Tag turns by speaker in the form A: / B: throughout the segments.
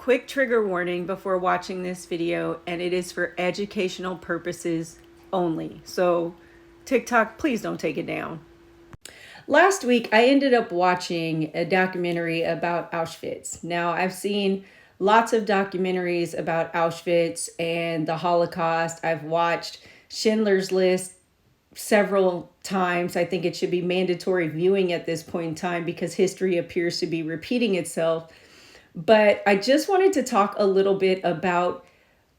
A: quick trigger warning before watching this video, and it is for educational purposes only. So TikTok, please don't take it down. Last week, I ended up watching a documentary about Auschwitz. Now, I've seen lots of documentaries about Auschwitz and the Holocaust. I've watched Schindler's List several times. I think it should be mandatory viewing at this point in time because history appears to be repeating itself. But I just wanted to talk a little bit about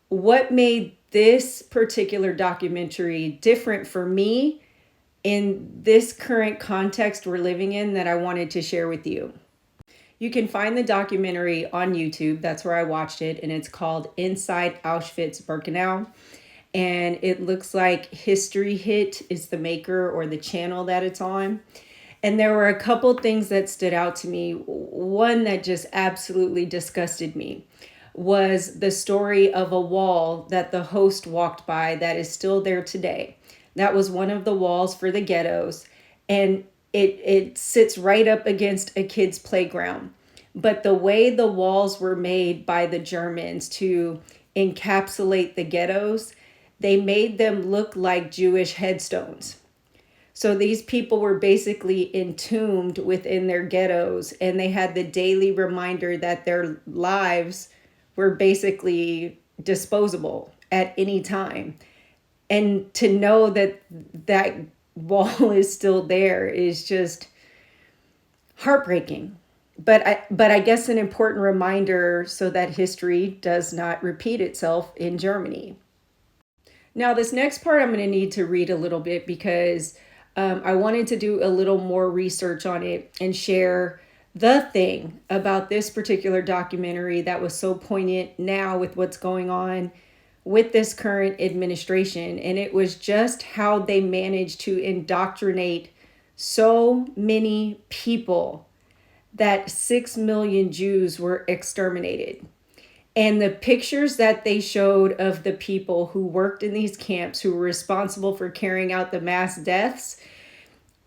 A: what made this particular documentary different for me in this current context we're living in that I wanted to share with you. You can find the documentary on YouTube. That's where I watched it, and it's called Inside Auschwitz-Birkenau. And it looks like History Hit is the maker or the channel that it's on. And there were a couple things that stood out to me. One that just absolutely disgusted me was the story of a wall that the host walked by that is still there today. That was one of the walls for the ghettos, and it sits right up against a kid's playground. But the way the walls were made by the Germans to encapsulate the ghettos, they made them look like Jewish headstones. So these people were basically entombed within their ghettos, and they had the daily reminder that their lives were basically disposable at any time. And to know that that wall is still there is just heartbreaking. But I guess an important reminder so that history does not repeat itself in Germany. Now, this next part I'm going to need to read a little bit because I wanted to do a little more research on it and share the thing about this particular documentary that was so poignant now with what's going on with this current administration. And it was just how they managed to indoctrinate so many people that 6 million Jews were exterminated. And the pictures that they showed of the people who worked in these camps, who were responsible for carrying out the mass deaths,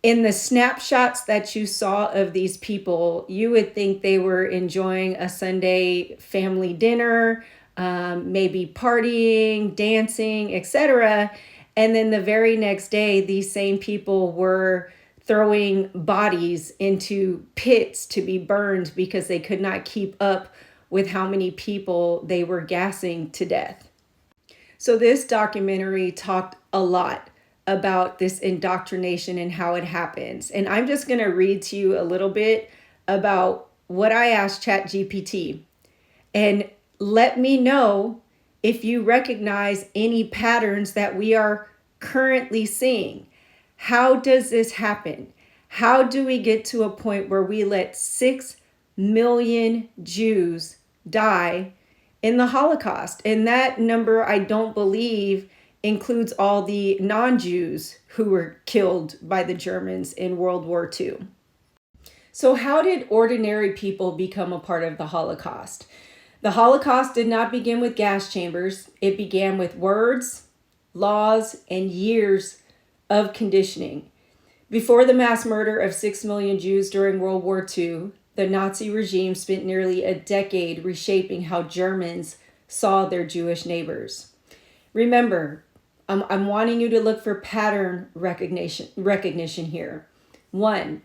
A: in the snapshots that you saw of these people, you would think they were enjoying a Sunday family dinner, maybe partying, dancing, etc. And then the very next day, these same people were throwing bodies into pits to be burned because they could not keep up with how many people they were gassing to death. So this documentary talked a lot about this indoctrination and how it happens. And I'm just going to read to you a little bit about what I asked ChatGPT. And let me know if you recognize any patterns that we are currently seeing. How does this happen? How do we get to a point where we let 6 million Jews die in the Holocaust? And that number, I don't believe, includes all the non-Jews who were killed by the Germans in World War II. So how did ordinary people become a part of the Holocaust? The Holocaust did not begin with gas chambers. It began with words, laws, and years of conditioning. Before the mass murder of 6 million Jews during World War II, the Nazi regime spent nearly a decade reshaping how Germans saw their Jewish neighbors. Remember, I'm wanting you to look for pattern recognition here. 1,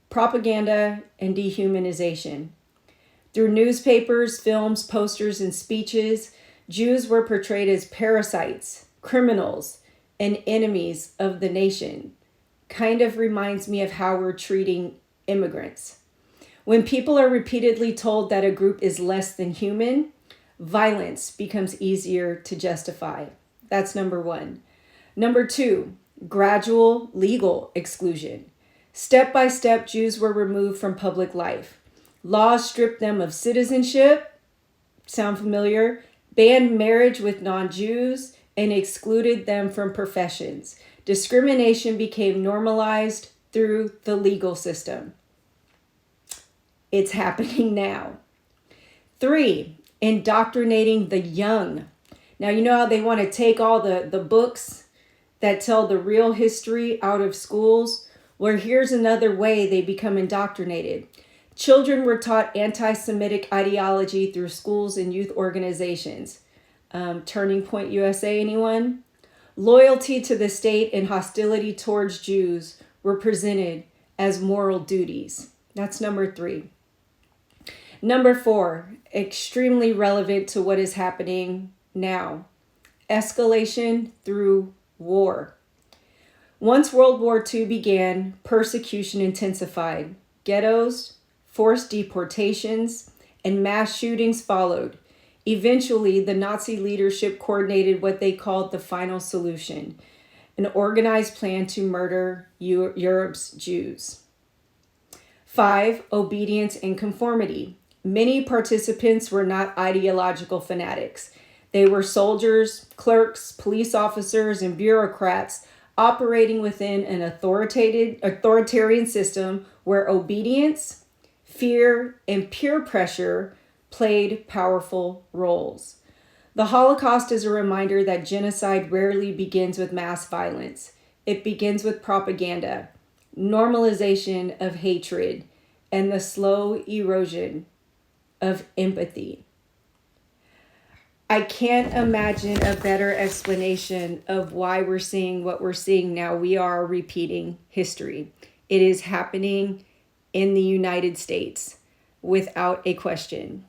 A: propaganda and dehumanization. Through newspapers, films, posters, and speeches, Jews were portrayed as parasites, criminals, and enemies of the nation. Kind of reminds me of how we're treating immigrants. When people are repeatedly told that a group is less than human, violence becomes easier to justify. That's number 1. Number 2, gradual legal exclusion. Step by step, Jews were removed from public life. Laws stripped them of citizenship, sound familiar? Banned marriage with non-Jews and excluded them from professions. Discrimination became normalized through the legal system. It's happening now. 3, indoctrinating the young. Now, you know how they want to take all the books that tell the real history out of schools? Well, here's another way they become indoctrinated. Children were taught anti-Semitic ideology through schools and youth organizations. Turning Point USA, anyone? Loyalty to the state and hostility towards Jews were presented as moral duties. That's number 3. Number 4, extremely relevant to what is happening now. Escalation through war. Once World War II began, persecution intensified. Ghettos, forced deportations, and mass shootings followed. Eventually, the Nazi leadership coordinated what they called the final solution, an organized plan to murder Europe's Jews. 5, obedience and conformity. Many participants were not ideological fanatics. They were soldiers, clerks, police officers, and bureaucrats operating within an authoritarian system where obedience, fear, and peer pressure played powerful roles. The Holocaust is a reminder that genocide rarely begins with mass violence. It begins with propaganda, normalization of hatred, and the slow erosion of empathy. I can't imagine a better explanation of why we're seeing what we're seeing now. We are repeating history. It is happening in the United States without a question.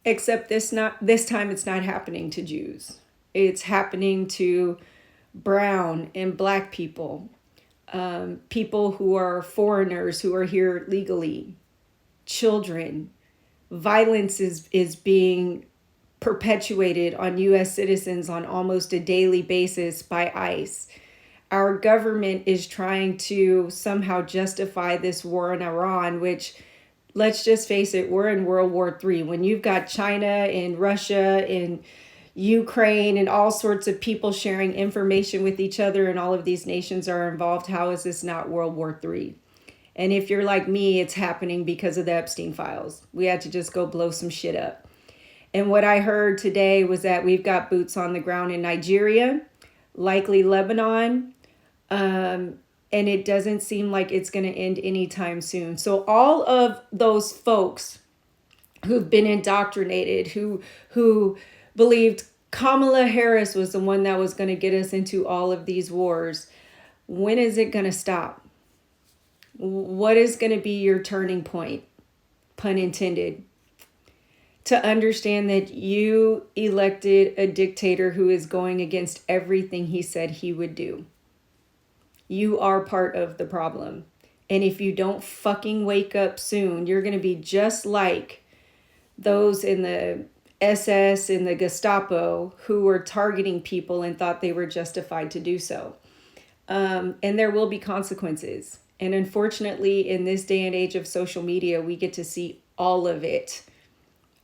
A: Except this time it's not happening to Jews. It's happening to brown and black people, people who are foreigners who are here legally, children. Violence is being perpetuated on U.S. citizens on almost a daily basis by ICE. Our government is trying to somehow justify this war in Iran, which, let's just face it, we're in World War III. When you've got China and Russia and Ukraine and all sorts of people sharing information with each other and all of these nations are involved, how is this not World War III? And if you're like me, it's happening because of the Epstein files. We had to just go blow some shit up. And what I heard today was that we've got boots on the ground in Nigeria, likely Lebanon, and it doesn't seem like it's going to end anytime soon. So all of those folks who've been indoctrinated, who believed Kamala Harris was the one that was going to get us into all of these wars, when is it going to stop? What is going to be your turning point, pun intended, to understand that you elected a dictator who is going against everything he said he would do? You are part of the problem. And if you don't fucking wake up soon, you're going to be just like those in the SS and the Gestapo who were targeting people and thought they were justified to do so. And there will be consequences. And unfortunately, in this day and age of social media, we get to see all of it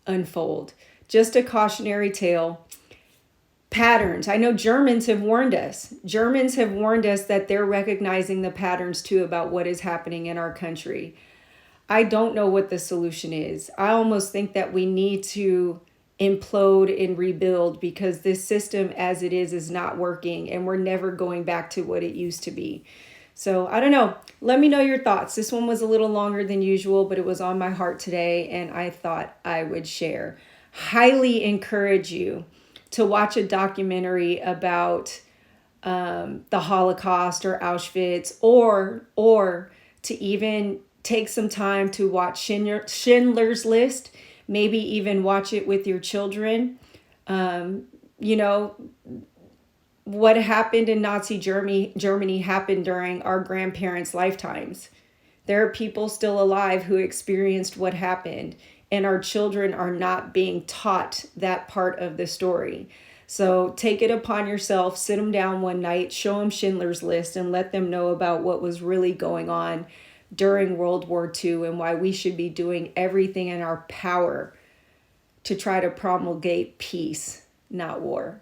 A: unfold. Just a cautionary tale. Patterns. I know Germans have warned us. Germans have warned us that they're recognizing the patterns too about what is happening in our country. I don't know what the solution is. I almost think that we need to implode and rebuild because this system as it is not working and we're never going back to what it used to be. So I don't know. Let me know your thoughts. This one was a little longer than usual, but it was on my heart today and I thought I would share. Highly encourage you to watch a documentary about the Holocaust or Auschwitz, or to even take some time to watch Schindler's List, maybe even watch it with your children. What happened in Nazi Germany happened during our grandparents' lifetimes. There are people still alive who experienced what happened, and our children are not being taught that part of the story. So take it upon yourself, sit them down one night, show them Schindler's List, and let them know about what was really going on during World War II and why we should be doing everything in our power to try to promulgate peace, not war.